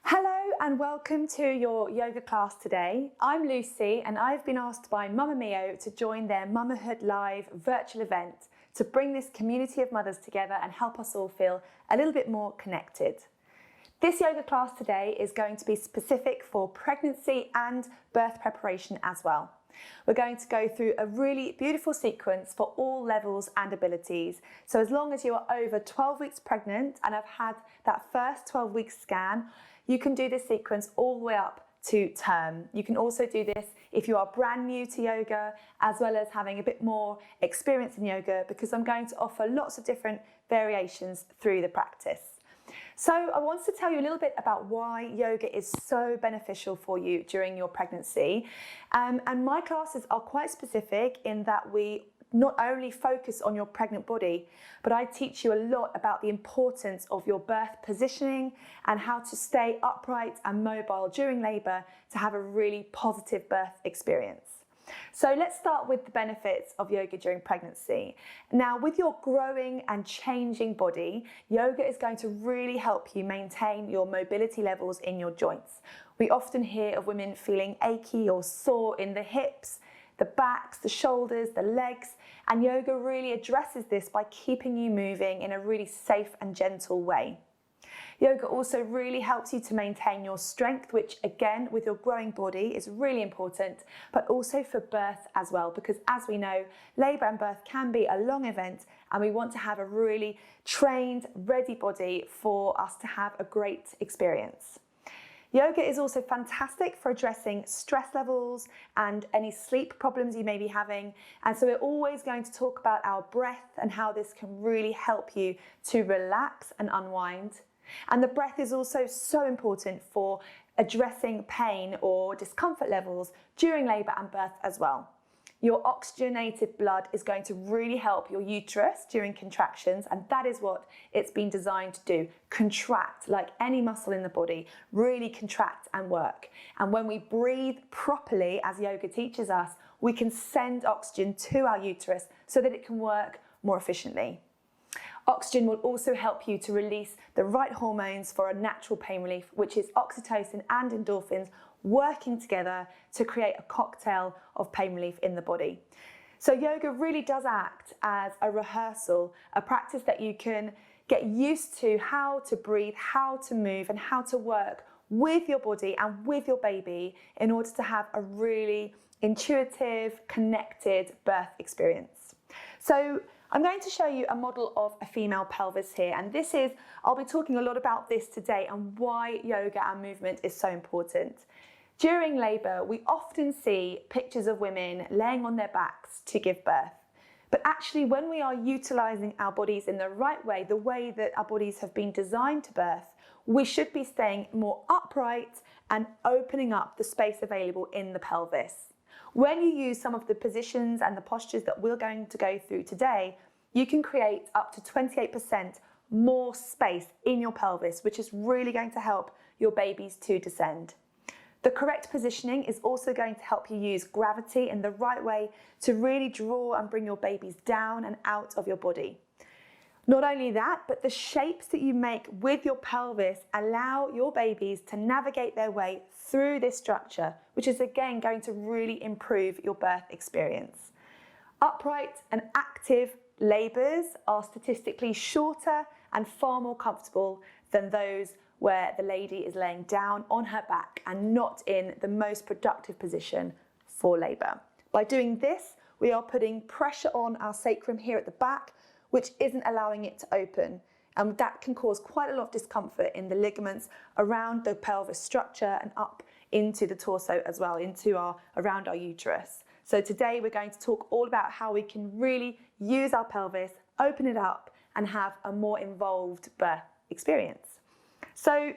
Hello and welcome to your yoga class today. I'm Lucy and I've been asked by Mama Mio to join their Mamahood Live virtual event to bring this community of mothers together and help us all feel a little bit more connected. This yoga class today is going to be specific for pregnancy and birth preparation as well. We're going to go through a really beautiful sequence for all levels and abilities. So as long as you are over 12 weeks pregnant and have had that first 12-week scan, you can do this sequence all the way up to term. You can also do this if you are brand new to yoga, as well as having a bit more experience in yoga, because I'm going to offer lots of different variations through the practice. So I want to tell you a little bit about why yoga is so beneficial for you during your pregnancy. And my classes are quite specific in that we not only focus on your pregnant body, but I teach you a lot about the importance of your birth positioning and how to stay upright and mobile during labour to have a really positive birth experience. So let's start with the benefits of yoga during pregnancy. Now, with your growing and changing body, yoga is going to really help you maintain your mobility levels in your joints. We often hear of women feeling achy or sore in the hips, the backs, the shoulders, the legs, and yoga really addresses this by keeping you moving in a really safe and gentle way. Yoga also really helps you to maintain your strength, which again, with your growing body is really important, but also for birth as well, because as we know, labour and birth can be a long event and we want to have a really trained, ready body for us to have a great experience. Yoga is also fantastic for addressing stress levels and any sleep problems you may be having. And so we're always going to talk about our breath and how this can really help you to relax and unwind. And the breath is also so important for addressing pain or discomfort levels during labour and birth as well. Your oxygenated blood is going to really help your uterus during contractions, and that is what it's been designed to do. Contract like any muscle in the body, really contract and work. And when we breathe properly, as yoga teaches us, we can send oxygen to our uterus so that it can work more efficiently. Oxygen will also help you to release the right hormones for a natural pain relief, which is oxytocin and endorphins working together to create a cocktail of pain relief in the body. So yoga really does act as a rehearsal, a practice that you can get used to how to breathe, how to move, and how to work with your body and with your baby in order to have a really intuitive, connected birth experience. So I'm going to show you a model of a female pelvis here, and I'll be talking a lot about this today and why yoga and movement is so important. During labour, we often see pictures of women laying on their backs to give birth. But actually, when we are utilising our bodies in the right way, the way that our bodies have been designed to birth, we should be staying more upright and opening up the space available in the pelvis. When you use some of the positions and the postures that we're going to go through today, you can create up to 28% more space in your pelvis, which is really going to help your babies to descend. The correct positioning is also going to help you use gravity in the right way to really draw and bring your babies down and out of your body. Not only that, but the shapes that you make with your pelvis allow your babies to navigate their way through this structure, which is again going to really improve your birth experience. Upright and active labours are statistically shorter and far more comfortable than those where the lady is laying down on her back and not in the most productive position for labour. By doing this, we are putting pressure on our sacrum here at the back, which isn't allowing it to open. And that can cause quite a lot of discomfort in the ligaments around the pelvis structure and up into the torso as well, around our uterus. So today we're going to talk all about how we can really use our pelvis, open it up, and have a more involved birth experience. So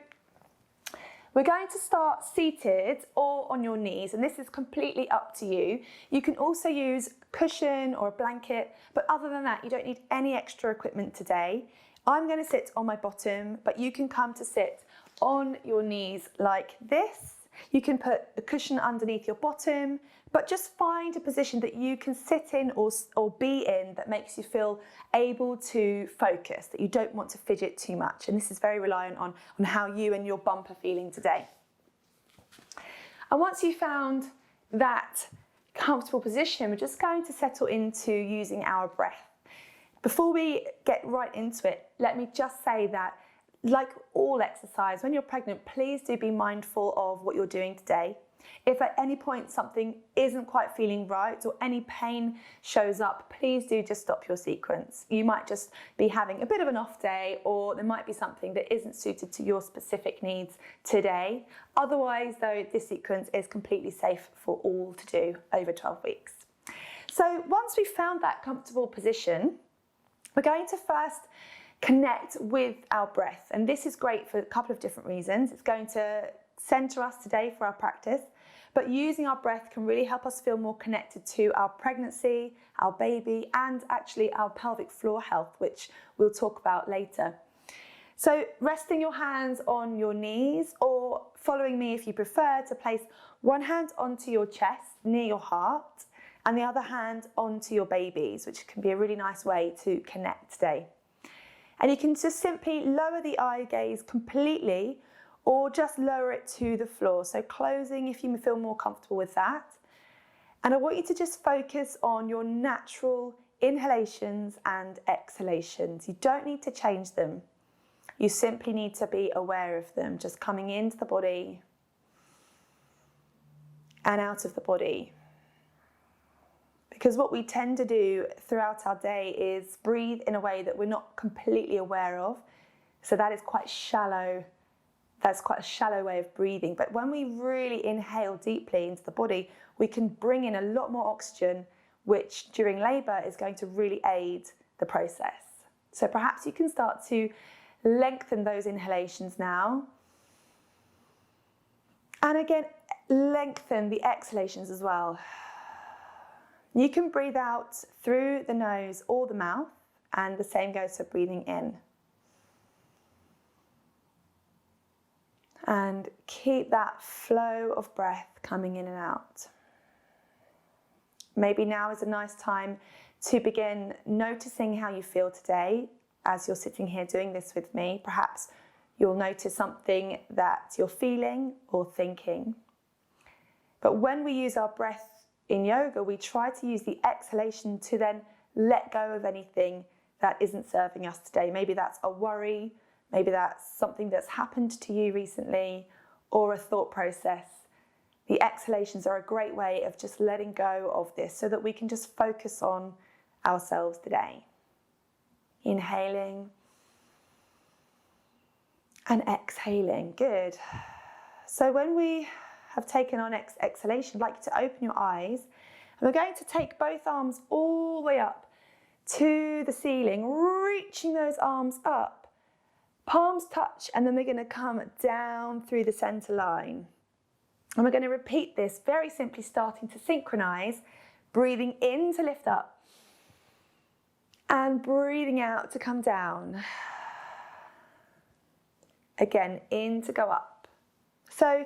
we're going to start seated or on your knees, and this is completely up to you. You can also use a cushion or a blanket, but other than that, you don't need any extra equipment today. I'm going to sit on my bottom, but you can come to sit on your knees like this. You can put a cushion underneath your bottom, But just find a position that you can sit in or be in that makes you feel able to focus, that you don't want to fidget too much. And this is very reliant on how you and your bump are feeling today. And once you've found that comfortable position, we're just going to settle into using our breath. Before we get right into it, let me just say that, like all exercise, when you're pregnant, please do be mindful of what you're doing today. If at any point something isn't quite feeling right or any pain shows up, please do just stop your sequence. You might just be having a bit of an off day, or there might be something that isn't suited to your specific needs today. Otherwise, though, this sequence is completely safe for all to do over 12 weeks. So once we've found that comfortable position, we're going to first connect with our breath. And this is great for a couple of different reasons. It's going to center us today for our practice, but using our breath can really help us feel more connected to our pregnancy, our baby, and actually our pelvic floor health, which we'll talk about later. So resting your hands on your knees, or following me if you prefer, to place one hand onto your chest near your heart and the other hand onto your babies, which can be a really nice way to connect today. And you can just simply lower the eye gaze completely, or just lower it to the floor. So closing if you feel more comfortable with that. And I want you to just focus on your natural inhalations and exhalations. You don't need to change them. You simply need to be aware of them, just coming into the body and out of the body. Because what we tend to do throughout our day is breathe in a way that we're not completely aware of. So that is quite shallow. That's quite a shallow way of breathing. But when we really inhale deeply into the body, we can bring in a lot more oxygen, which during labour is going to really aid the process. So perhaps you can start to lengthen those inhalations now. And again, lengthen the exhalations as well. You can breathe out through the nose or the mouth, and the same goes for breathing in. And keep that flow of breath coming in and out. Maybe now is a nice time to begin noticing how you feel today as you're sitting here doing this with me. Perhaps you'll notice something that you're feeling or thinking. But when we use our breath in yoga, we try to use the exhalation to then let go of anything that isn't serving us today. Maybe that's a worry. Maybe that's something that's happened to you recently, or a thought process. The exhalations are a great way of just letting go of this so that we can just focus on ourselves today. Inhaling and exhaling. Good. So when we have taken our next exhalation, I'd like you to open your eyes, and we're going to take both arms all the way up to the ceiling, reaching those arms up. Palms touch, and then we're going to come down through the center line. And we're going to repeat this very simply, starting to synchronize, breathing in to lift up, and breathing out to come down. Again, in to go up. So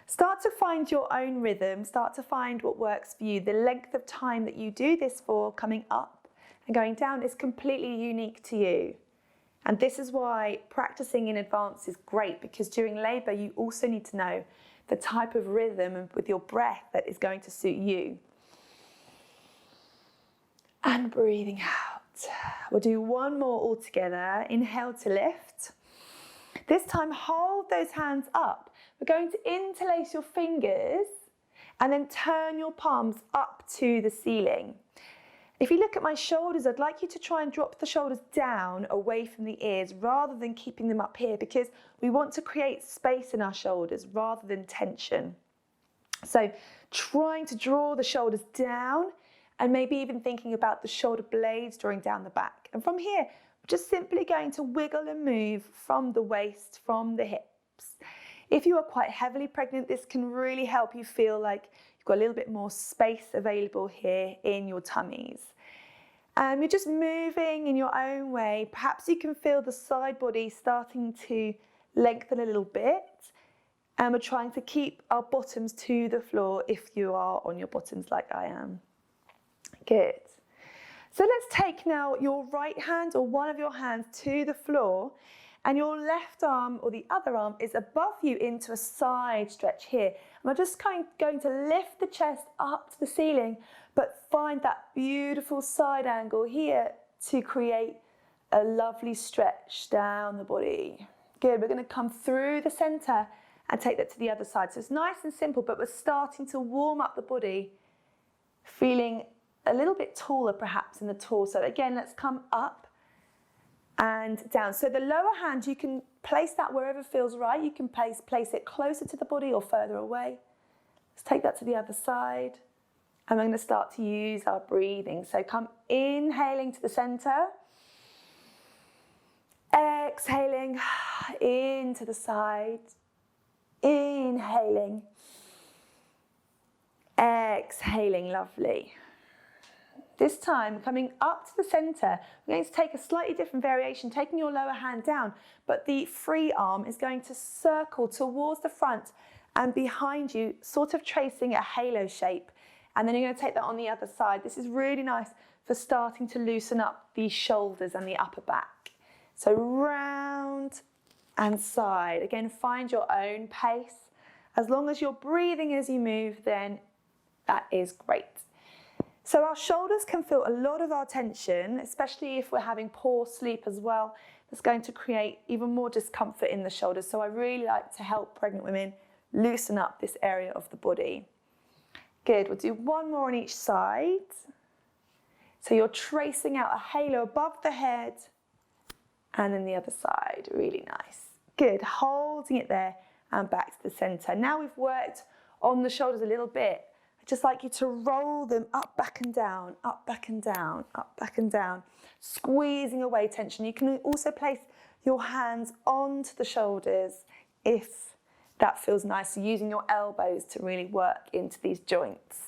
start to find your own rhythm, start to find what works for you. The length of time that you do this for, coming up and going down, is completely unique to you. And this is why practicing in advance is great, because during labour you also need to know the type of rhythm with your breath that is going to suit you. And breathing out. We'll do one more all together. Inhale to lift. This time hold those hands up. We're going to interlace your fingers and then turn your palms up to the ceiling. If you look at my shoulders, I'd like you to try and drop the shoulders down away from the ears rather than keeping them up here, because we want to create space in our shoulders rather than tension. So trying to draw the shoulders down, and maybe even thinking about the shoulder blades drawing down the back. And from here, we're just simply going to wiggle and move from the waist, from the hips. If you are quite heavily pregnant, this can really help you feel like you've got a little bit more space available here in your tummies. And you're just moving in your own way. Perhaps you can feel the side body starting to lengthen a little bit. And we're trying to keep our bottoms to the floor if you are on your bottoms like I am. Good. So let's take now your right hand or one of your hands to the floor, and your left arm or the other arm is above you into a side stretch here. And we're just going to lift the chest up to the ceiling, but find that beautiful side angle here to create a lovely stretch down the body. Good, we're going to come through the center and take that to the other side. So it's nice and simple, but we're starting to warm up the body, feeling a little bit taller perhaps in the torso. Again, let's come up and down. So the lower hand, you can place that wherever feels right. You can place it closer to the body or further away. Let's take that to the other side. And we're going to start to use our breathing. So come inhaling to the center. Exhaling into the side. Inhaling. Exhaling, lovely. This time, coming up to the center, we're going to take a slightly different variation, taking your lower hand down, but the free arm is going to circle towards the front and behind you, sort of tracing a halo shape. And then you're going to take that on the other side. This is really nice for starting to loosen up the shoulders and the upper back. So round and side. Again, find your own pace. As long as you're breathing as you move, then that is great. So our shoulders can feel a lot of our tension, especially if we're having poor sleep as well. That's going to create even more discomfort in the shoulders. So I really like to help pregnant women loosen up this area of the body. Good, we'll do one more on each side. So you're tracing out a halo above the head and then the other side, really nice. Good, holding it there and back to the center. Now we've worked on the shoulders a little bit. Just like you to roll them up, back and down, up, back and down, up, back and down, squeezing away tension. You can also place your hands onto the shoulders if that feels nice. So using your elbows to really work into these joints.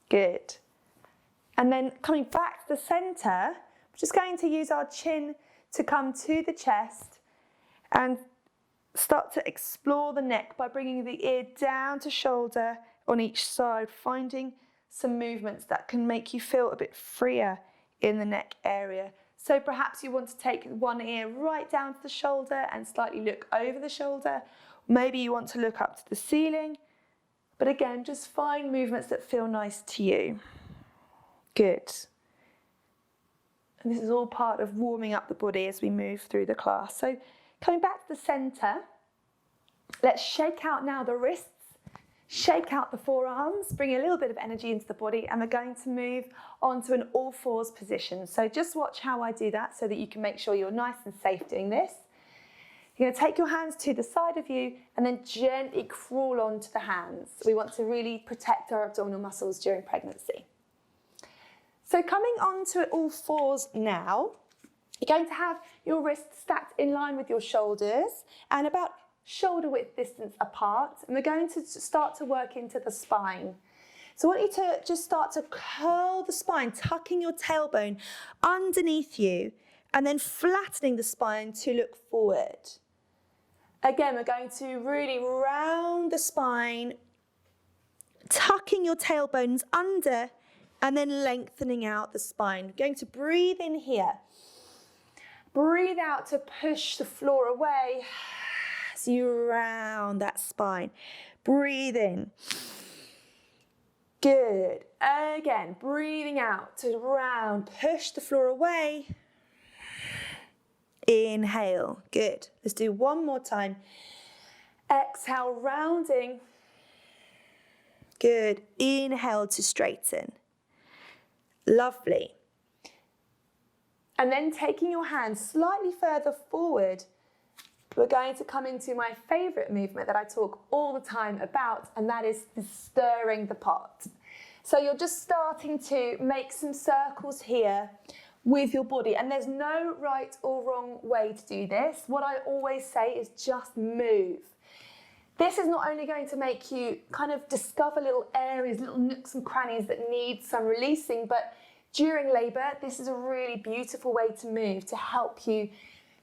Good. And then coming back to the center, we're just going to use our chin to come to the chest and start to explore the neck by bringing the ear down to shoulder on each side, finding some movements that can make you feel a bit freer in the neck area. So perhaps you want to take one ear right down to the shoulder and slightly look over the shoulder. Maybe you want to look up to the ceiling. But again, just find movements that feel nice to you. Good. And this is all part of warming up the body as we move through the class. So coming back to the center, let's shake out now the wrists. Shake out the forearms, bring a little bit of energy into the body, and we're going to move on to an all fours position. So just watch how I do that so that you can make sure you're nice and safe doing this. You're going to take your hands to the side of you and then gently crawl onto the hands. We want to really protect our abdominal muscles during pregnancy. So coming on to all fours now, you're going to have your wrists stacked in line with your shoulders and about shoulder width distance apart, and we're going to start to work into the spine. So I want you to just start to curl the spine, tucking your tailbone underneath you and then flattening the spine to look forward. Again, we're going to really round the spine, tucking your tailbones under and then lengthening out the spine. We're going to breathe in here. Breathe out to push the floor away. So you round that spine. Breathe in. Good. Again, breathing out to round. Push the floor away. Inhale. Good. Let's do one more time. Exhale, rounding. Good. Inhale to straighten. Lovely. And then taking your hands slightly further forward, we're going to come into my favourite movement that I talk all the time about, and that is stirring the pot. So you're just starting to make some circles here with your body, and there's no right or wrong way to do this. What I always say is just move. This is not only going to make you kind of discover little areas, little nooks and crannies that need some releasing, but during labour, this is a really beautiful way to move, to help you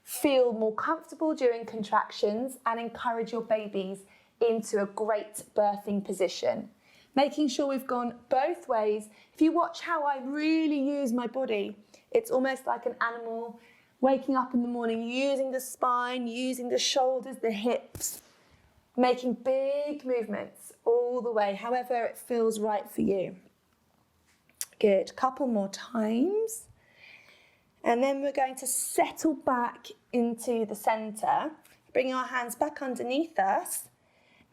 feel more comfortable during contractions and encourage your babies into a great birthing position. Making sure we've gone both ways. If you watch how I really use my body, it's almost like an animal waking up in the morning, using the spine, using the shoulders, the hips, making big movements all the way, however it feels right for you. Good, couple more times. And then we're going to settle back into the center, bringing our hands back underneath us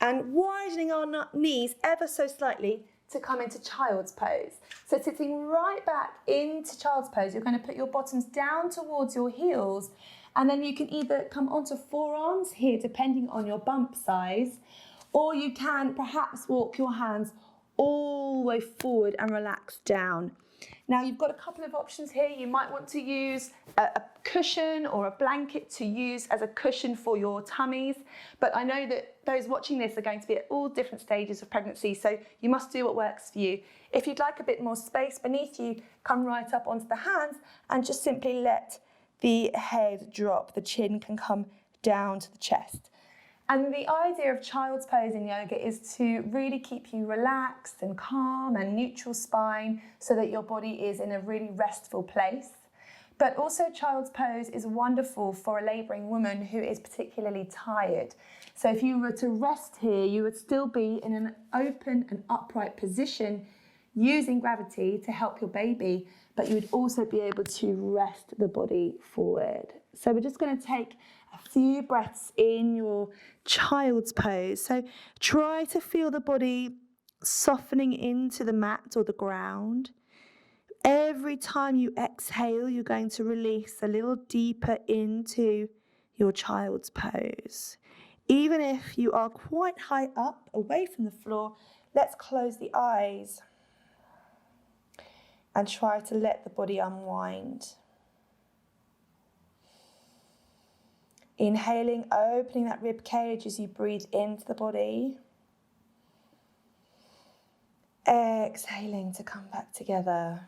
and widening our knees ever so slightly to come into child's pose. So sitting right back into child's pose, you're going to put your bottoms down towards your heels, and then you can either come onto forearms here, depending on your bump size, or you can perhaps walk your hands all the way forward and relax down. Now you've got a couple of options here. You might want to use a cushion or a blanket to use as a cushion for your tummies, but I know that those watching this are going to be at all different stages of pregnancy, so you must do what works for you. If you'd like a bit more space beneath you, come right up onto the hands and just simply let the head drop. The chin can come down to the chest. And the idea of child's pose in yoga is to really keep you relaxed and calm and neutral spine so that your body is in a really restful place. But also child's pose is wonderful for a labouring woman who is particularly tired. So if you were to rest here, you would still be in an open and upright position using gravity to help your baby, but you would also be able to rest the body forward. So we're just going to take a few breaths in your child's pose. So try to feel the body softening into the mat or the ground. Every time you exhale, you're going to release a little deeper into your child's pose. Even if you are quite high up, away from the floor, let's close the eyes and try to let the body unwind. Inhaling, opening that rib cage as you breathe into the body. Exhaling to come back together.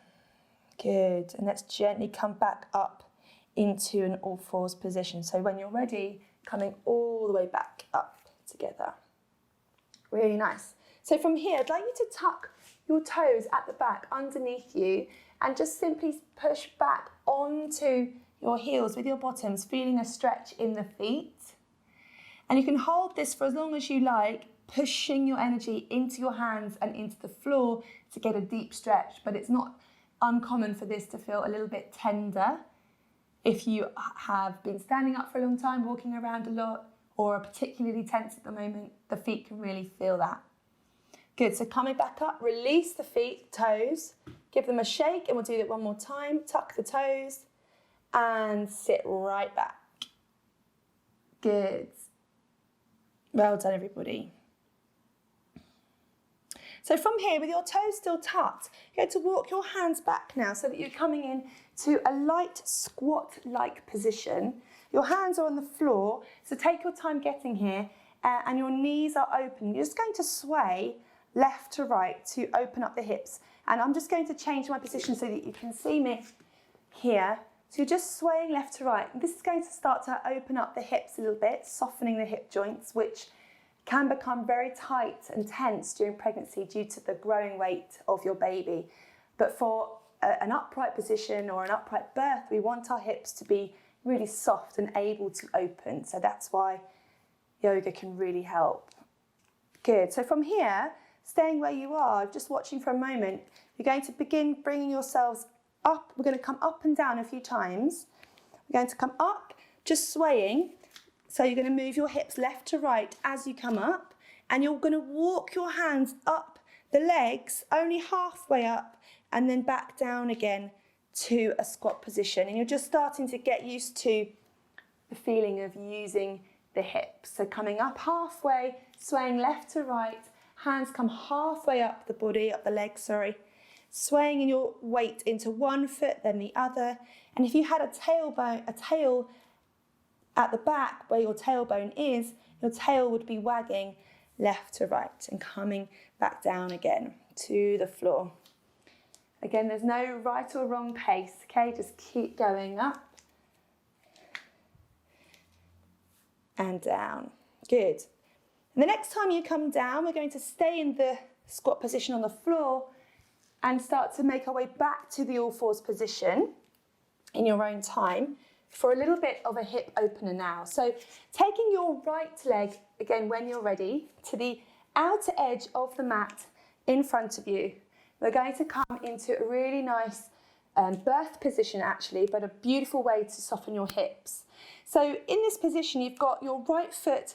Good. And let's gently come back up into an all fours position. So when you're ready, coming all the way back up together. Really nice. So from here, I'd like you to tuck your toes at the back underneath you and just simply push back onto your heels with your bottoms, feeling a stretch in the feet. And you can hold this for as long as you like, pushing your energy into your hands and into the floor to get a deep stretch. But it's not uncommon for this to feel a little bit tender. If you have been standing up for a long time, walking around a lot, or are particularly tense at the moment, the feet can really feel that. Good, so coming back up, release the feet, toes, give them a shake, and we'll do that one more time. Tuck the toes and sit right back. Good. Well done, everybody. So from here, with your toes still tucked, you're going to walk your hands back now so that you're coming in to a light squat-like position. Your hands are on the floor, so take your time getting here, and your knees are open. You're just going to sway left to right to open up the hips. And I'm just going to change my position so that you can see me here. So you're just swaying left to right. And this is going to start to open up the hips a little bit, softening the hip joints, which can become very tight and tense during pregnancy due to the growing weight of your baby. But for an upright position or an upright birth, we want our hips to be really soft and able to open. So that's why yoga can really help. Good. So from here, staying where you are, just watching for a moment, you're going to begin bringing yourselves up. We're going to come up and down a few times. We're going to come up, just swaying. So you're going to move your hips left to right as you come up, and you're going to walk your hands up the legs, only halfway up, and then back down again to a squat position. And you're just starting to get used to the feeling of using the hips. So coming up halfway, swaying left to right, hands come halfway up the body, up the legs, swaying in your weight into one foot, then the other. And if you had a tail at the back where your tailbone is, your tail would be wagging left to right and coming back down again to the floor. Again, there's no right or wrong pace, okay? Just keep going up and down. Good. And the next time you come down, we're going to stay in the squat position on the floor and start to make our way back to the all fours position in your own time for a little bit of a hip opener now. So taking your right leg, again, when you're ready, to the outer edge of the mat in front of you. We're going to come into a really nice birth position actually, but a beautiful way to soften your hips. So in this position, you've got your right foot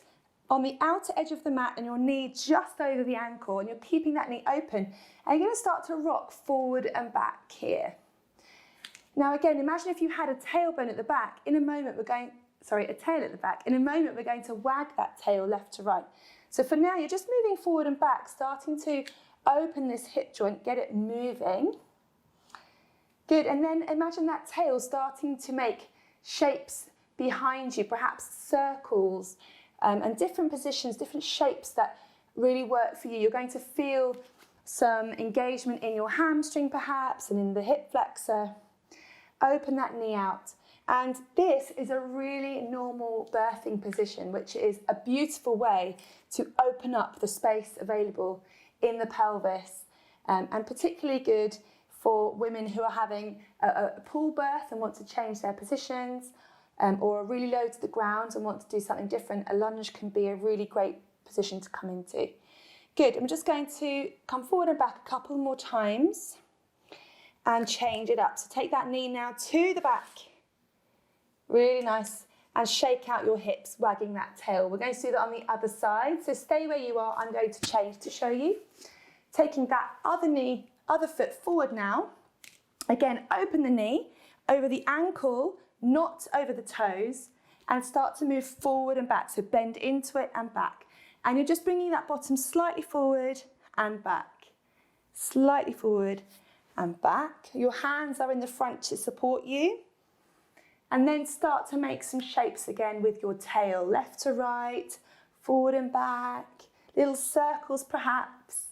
on the outer edge of the mat and your knee just over the ankle, and you're keeping that knee open. And you're going to start to rock forward and back here. Now again, imagine if you had a tailbone at the back. In a moment a tail at the back. In a moment we're going to wag that tail left to right. So for now, you're just moving forward and back, starting to open this hip joint, get it moving. Good, and then imagine that tail starting to make shapes behind you, perhaps circles, and different positions, different shapes that really work for you. You're going to feel some engagement in your hamstring perhaps, and in the hip flexor. Open that knee out. And this is a really normal birthing position, which is a beautiful way to open up the space available in the pelvis, and particularly good for women who are having a pool birth and want to change their positions, or are really low to the ground and want to do something different. A lunge can be a really great position to come into. Good, I'm just going to come forward and back a couple more times and change it up. So take that knee now to the back, really nice, and shake out your hips, wagging that tail. We're going to do that on the other side, so stay where you are. I'm going to change to show you. Taking that other foot forward now. Again, open the knee over the ankle, not over the toes, and start to move forward and back. So bend into it and back. And you're just bringing that bottom slightly forward and back. Slightly forward and back. Your hands are in the front to support you. And then start to make some shapes again with your tail, left to right, forward and back, little circles perhaps.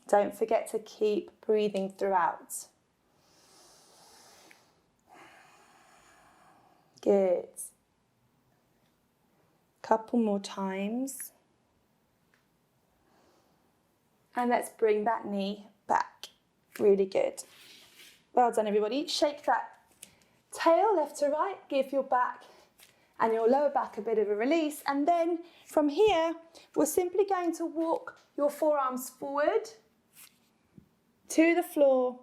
Don't forget to keep breathing throughout. Good. Couple more times. And let's bring that knee back. Really good. Well done, everybody. Shake that tail left to right. Give your back and your lower back a bit of a release. And then from here, we're simply going to walk your forearms forward to the floor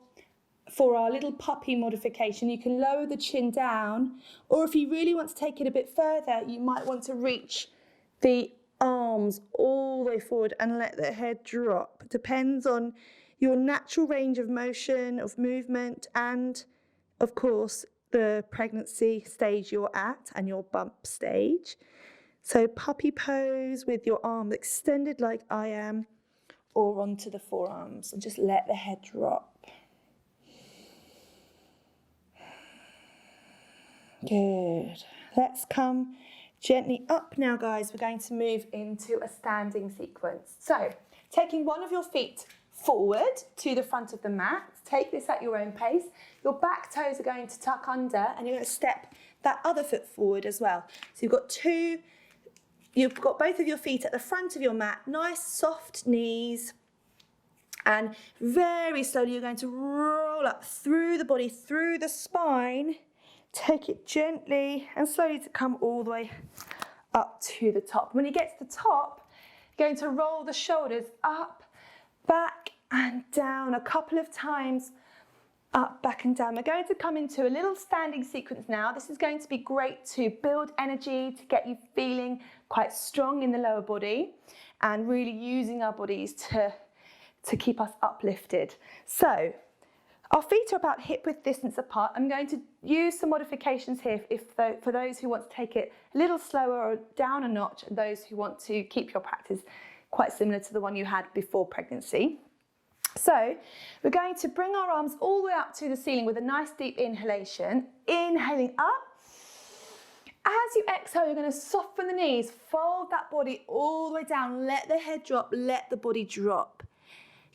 for our little puppy modification. You can lower the chin down, or if you really want to take it a bit further, you might want to reach the arms all the way forward and let the head drop. It depends on your natural range of motion, of movement, and of course the pregnancy stage you're at and your bump stage. So puppy pose with your arms extended like I am, or onto the forearms, and just let the head drop. Good. Let's come gently up now, guys. We're going to move into a standing sequence. So taking one of your feet forward to the front of the mat. Take this at your own pace. Your back toes are going to tuck under, and you're going to step that other foot forward as well. So you've got both of your feet at the front of your mat, nice soft knees, and very slowly you're going to roll up through the body, through the spine. Take it gently and slowly to come all the way up to the top. When you get to the top, you're going to roll the shoulders up, back and down a couple of times, up, back and down. We're going to come into a little standing sequence now. This is going to be great to build energy, to get you feeling quite strong in the lower body, and really using our bodies to keep us uplifted. So our feet are about hip width distance apart. I'm going to use some modifications here for those who want to take it a little slower or down a notch, and those who want to keep your practice quite similar to the one you had before pregnancy. So we're going to bring our arms all the way up to the ceiling with a nice deep inhalation. Inhaling up. As you exhale, you're going to soften the knees, fold that body all the way down, let the head drop, let the body drop.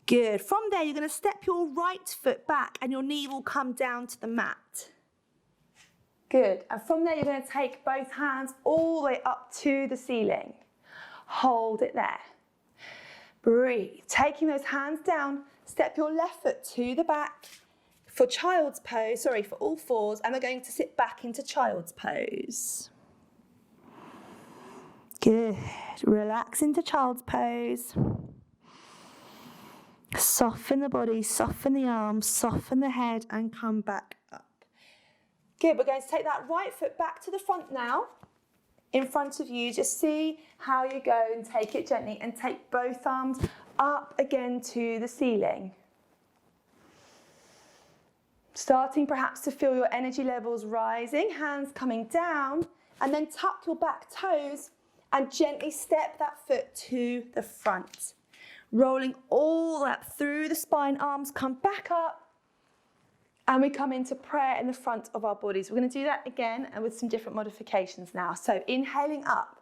Good. From there, you're going to step your right foot back and your knee will come down to the mat. Good. And from there, you're going to take both hands all the way up to the ceiling. Hold it there. Breathe. Taking those hands down, step your left foot to the back for child's pose, for all fours, and we're going to sit back into child's pose. Good. Relax into child's pose. Soften the body, soften the arms, soften the head, and come back up. Good. We're going to take that right foot back to the front now. In front of you, just see how you go and take it gently and take both arms up again to the ceiling. Starting perhaps to feel your energy levels rising, hands coming down, and then tuck your back toes and gently step that foot to the front. Rolling all that through the spine, arms come back up, and we come into prayer in the front of our bodies. We're going to do that again and with some different modifications now. So inhaling up,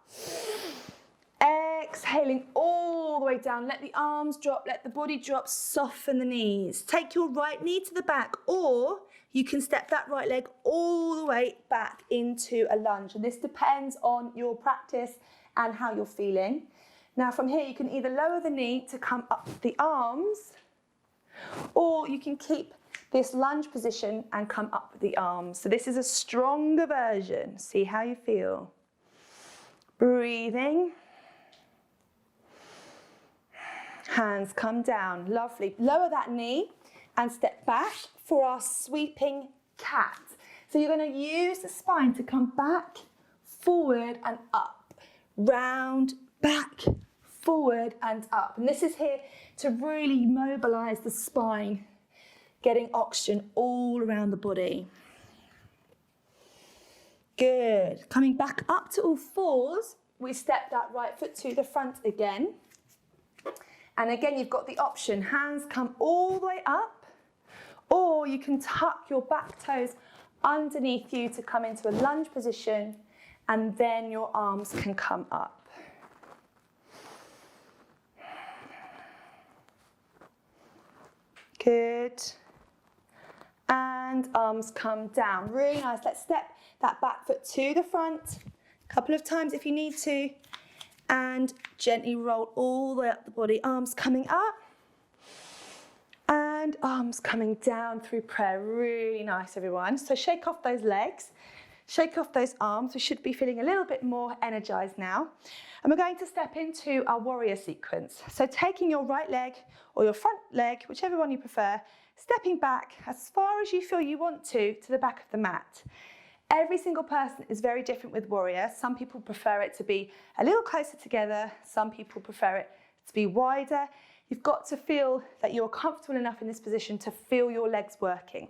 exhaling all the way down. Let the arms drop, let the body drop, soften the knees. Take your right knee to the back, or you can step that right leg all the way back into a lunge. And this depends on your practice and how you're feeling. Now from here, you can either lower the knee to come up the arms, or you can keep this lunge position and come up with the arms. So this is a stronger version. See how you feel. Breathing. Hands come down. Lovely. Lower that knee and step back for our sweeping cat. So you're going to use the spine to come back, forward and up. Round, back, forward and up. And this is here to really mobilize the spine, getting oxygen all around the body. Good. Coming back up to all fours, we step that right foot to the front again. And again, you've got the option, hands come all the way up, or you can tuck your back toes underneath you to come into a lunge position, and then your arms can come up. Good. And arms come down. Really nice. Let's step that back foot to the front a couple of times if you need to. And gently roll all the way up the body. Arms coming up. And arms coming down through prayer. Really nice, everyone. So shake off those legs. Shake off those arms. We should be feeling a little bit more energized now. And we're going to step into our warrior sequence. So taking your right leg or your front leg, whichever one you prefer, stepping back as far as you feel you want to the back of the mat. Every single person is very different with warrior. Some people prefer it to be a little closer together. Some people prefer it to be wider. You've got to feel that you're comfortable enough in this position to feel your legs working.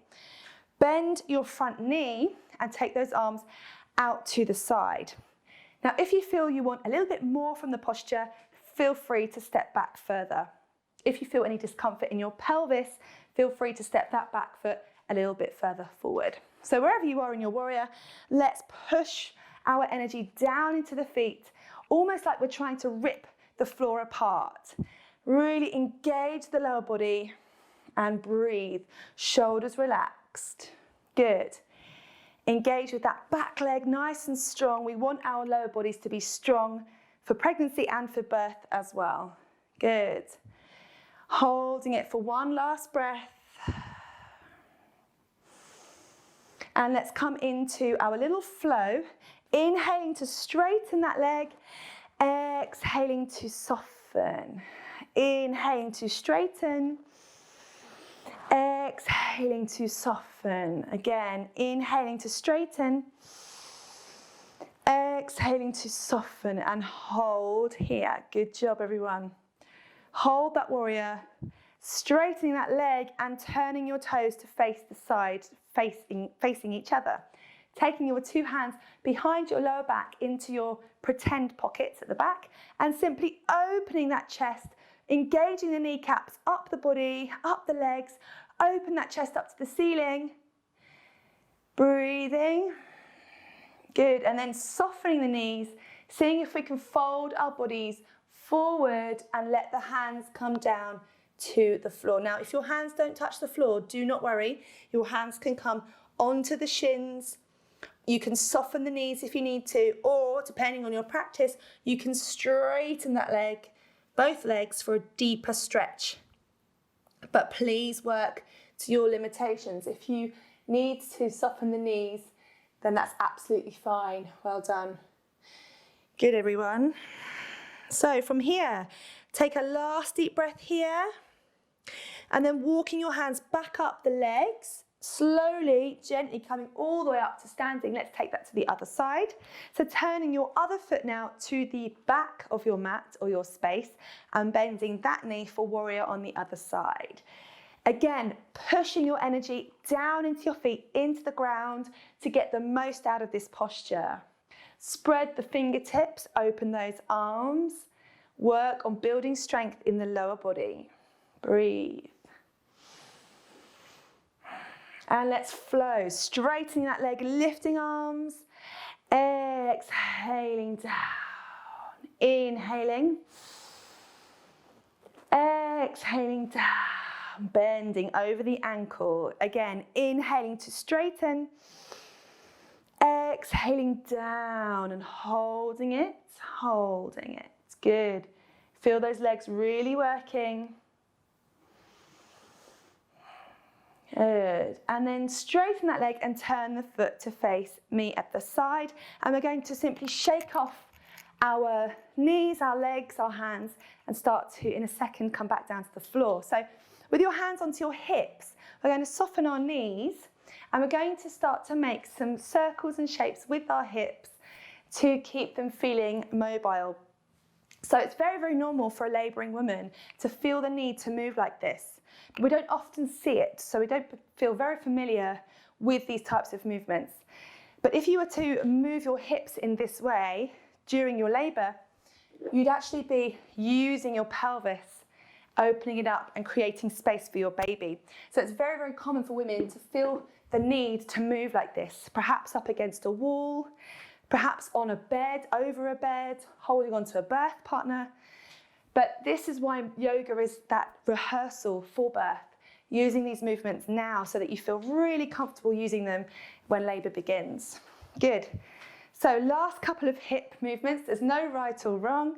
Bend your front knee and take those arms out to the side. Now, if you feel you want a little bit more from the posture, feel free to step back further. If you feel any discomfort in your pelvis, feel free to step that back foot a little bit further forward. So wherever you are in your warrior, let's push our energy down into the feet, almost like we're trying to rip the floor apart. Really engage the lower body and breathe. Shoulders relaxed. Good. Engage with that back leg nice and strong. We want our lower bodies to be strong for pregnancy and for birth as well. Good. Holding it for one last breath. And let's come into our little flow. Inhaling to straighten that leg. Exhaling to soften. Inhaling to straighten. Exhaling to soften. Again, inhaling to straighten. Exhaling to soften and hold here. Good job, everyone. Hold that warrior, straightening that leg and turning your toes to face the side, facing each other. Taking your two hands behind your lower back into your pretend pockets at the back and simply opening that chest, engaging the kneecaps, up the body, up the legs, open that chest up to the ceiling. Breathing. Good. And then softening the knees, seeing if we can fold our bodies forward and let the hands come down to the floor. Now, if your hands don't touch the floor, do not worry. Your hands can come onto the shins, you can soften the knees if you need to, or depending on your practice, you can straighten that leg, both legs, for a deeper stretch. But please work to your limitations. If you need to soften the knees, then that's absolutely fine. Well done. Good, everyone. So from here, take a last deep breath here, and then walking your hands back up the legs, slowly, gently coming all the way up to standing. Let's take that to the other side. So turning your other foot now to the back of your mat or your space and bending that knee for warrior on the other side. Again, pushing your energy down into your feet, into the ground to get the most out of this posture. Spread the fingertips, open those arms. Work on building strength in the lower body. Breathe. And let's flow, straightening that leg, lifting arms, exhaling down, inhaling, exhaling down, bending over the ankle. Again, inhaling to straighten, exhaling down and holding it, Good. Feel those legs really working. Good. And then straighten that leg and turn the foot to face me at the side. And we're going to simply shake off our knees, our legs, our hands, and start to, in a second, come back down to the floor. So with your hands onto your hips, we're going to soften our knees, and we're going to start to make some circles and shapes with our hips to keep them feeling mobile. So it's very, very normal for a labouring woman to feel the need to move like this. But we don't often see it, so we don't feel very familiar with these types of movements. But if you were to move your hips in this way during your labour, you'd actually be using your pelvis, opening it up and creating space for your baby. So it's very, very common for women to feel the need to move like this, perhaps up against a wall, perhaps on a bed, over a bed, holding onto a birth partner. But this is why yoga is that rehearsal for birth, using these movements now so that you feel really comfortable using them when labour begins. Good. So last couple of hip movements, there's no right or wrong.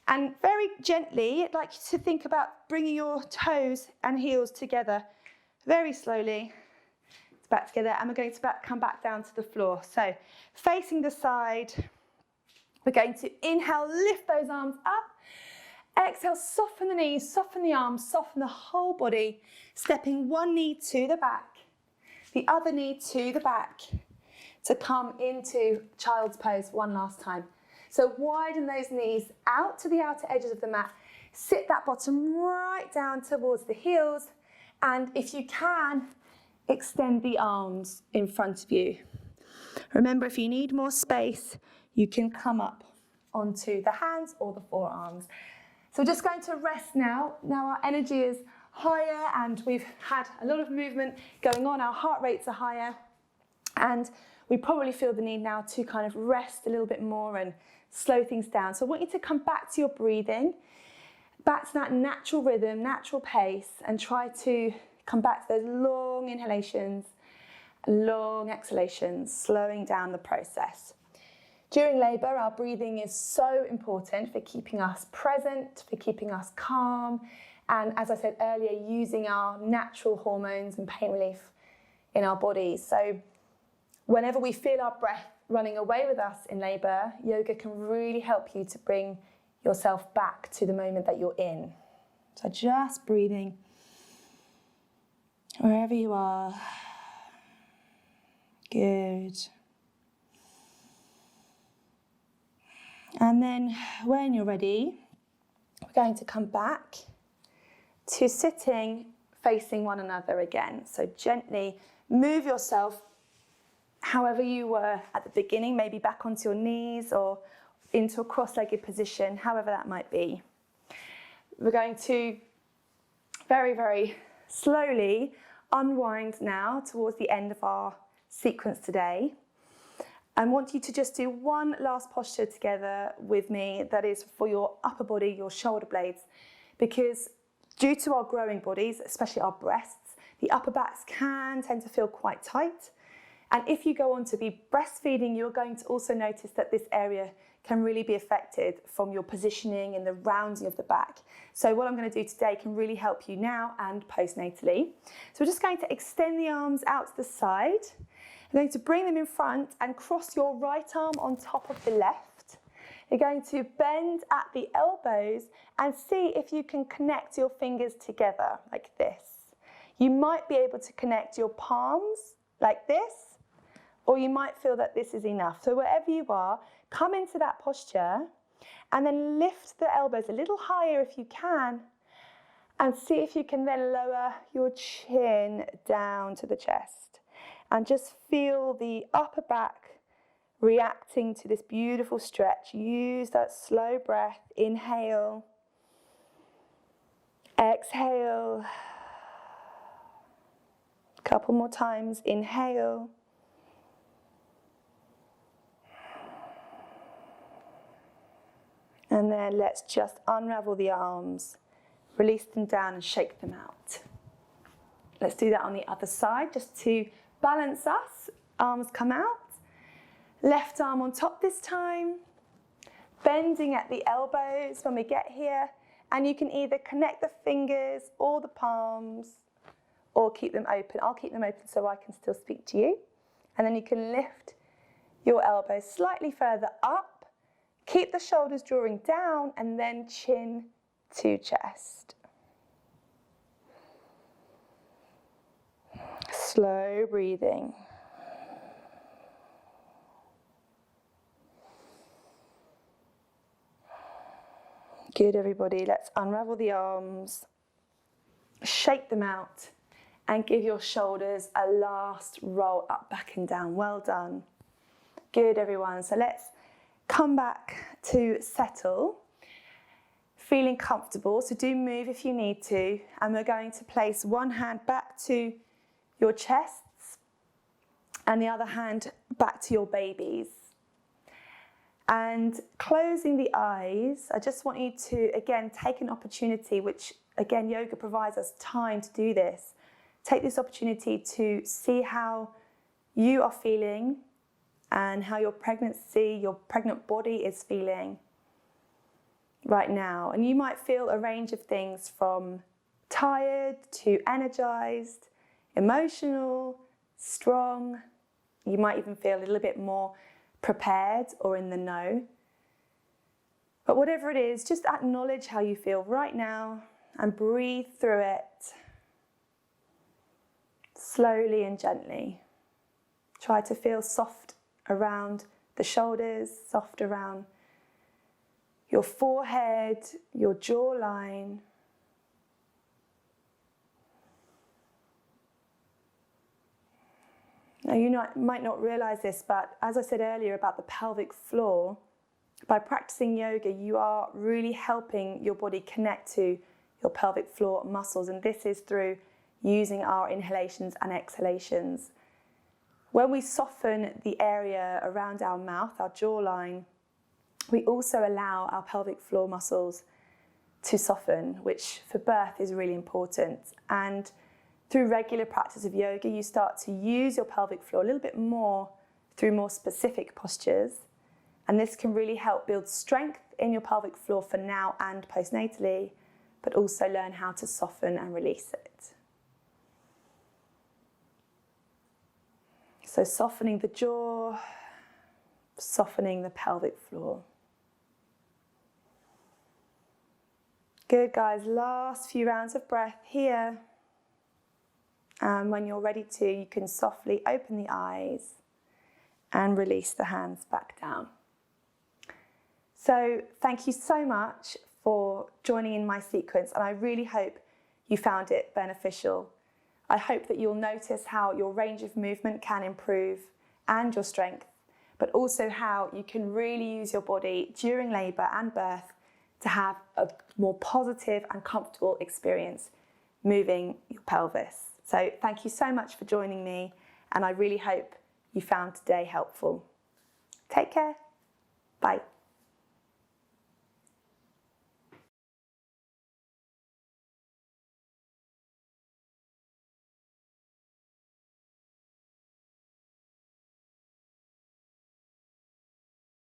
And very gently, I'd like you to think about bringing your toes and heels together very slowly. Back together, and we're going to come back down to the floor. So facing the side, we're going to inhale, lift those arms up. Exhale, soften the knees, soften the arms, soften the whole body, stepping one knee to the back, the other knee to the back to come into child's pose one last time. So widen those knees out to the outer edges of the mat. Sit that bottom right down towards the heels, and if you can, extend the arms in front of you. Remember, if you need more space, you can come up onto the hands or the forearms. So we're just going to rest now. Now our energy is higher and we've had a lot of movement going on. Our heart rates are higher, and we probably feel the need now to kind of rest a little bit more and slow things down. So I want you to come back to your breathing, back to that natural rhythm, natural pace, and try to come back to those long inhalations, long exhalations, slowing down the process. During labour, our breathing is so important for keeping us present, for keeping us calm, and as I said earlier, using our natural hormones and pain relief in our bodies. So whenever we feel our breath running away with us in labour, yoga can really help you to bring yourself back to the moment that you're in. So just breathing wherever you are. Good. And then when you're ready, we're going to come back to sitting facing one another again. So gently move yourself however you were at the beginning, maybe back onto your knees or into a cross-legged position, however that might be. We're going to very, very slowly unwind now towards the end of our sequence today. I want you to just do one last posture together with me that is for your upper body, your shoulder blades, because due to our growing bodies, especially our breasts, the upper backs can tend to feel quite tight. And if you go on to be breastfeeding, you're going to also notice that this area can really be affected from your positioning and the rounding of the back. So what I'm going to do today can really help you now and postnatally. So we're just going to extend the arms out to the side. You're going to bring them in front and cross your right arm on top of the left. You're going to bend at the elbows and see if you can connect your fingers together like this. You might be able to connect your palms like this, or you might feel that this is enough. So wherever you are, come into that posture and then lift the elbows a little higher if you can, and see if you can then lower your chin down to the chest and just feel the upper back reacting to this beautiful stretch. Use that slow breath. Inhale, exhale. Couple more times. Inhale. And then let's just unravel the arms, release them down and shake them out. Let's do that on the other side just to balance us. Arms come out. Left arm on top this time. Bending at the elbows when we get here. And you can either connect the fingers or the palms or keep them open. I'll keep them open so I can still speak to you. And then you can lift your elbows slightly further up. Keep the shoulders drawing down and then chin to chest. Slow breathing. Good, everybody. Let's unravel the arms, shake them out, and give your shoulders a last roll up, back and down. Well done. Good, everyone. So let's come back to settle, feeling comfortable. So do move if you need to. And we're going to place one hand back to your chests and the other hand back to your babies. And closing the eyes, I just want you to, again, take an opportunity, which, again, yoga provides us time to do this. Take this opportunity to see how you are feeling and how your pregnancy, your pregnant body is feeling right now. And you might feel a range of things from tired to energized, emotional, strong. You might even feel a little bit more prepared or in the know. But whatever it is, just acknowledge how you feel right now and breathe through it slowly and gently. Try to feel soft around the shoulders, soft around your forehead, your jawline. Now, you might not realize this, but as I said earlier about the pelvic floor, by practicing yoga, you are really helping your body connect to your pelvic floor muscles, and this is through using our inhalations and exhalations. When we soften the area around our mouth, our jawline, we also allow our pelvic floor muscles to soften, which for birth is really important. And through regular practice of yoga, you start to use your pelvic floor a little bit more through more specific postures. And this can really help build strength in your pelvic floor for now and postnatally, but also learn how to soften and release it. So softening the jaw, softening the pelvic floor. Good, guys. Last few rounds of breath here. And when you're ready to, you can softly open the eyes and release the hands back down. So thank you so much for joining in my sequence, and I really hope you found it beneficial. I hope that you'll notice how your range of movement can improve and your strength, but also how you can really use your body during labour and birth to have a more positive and comfortable experience moving your pelvis. So thank you so much for joining me, and I really hope you found today helpful. Take care. Bye.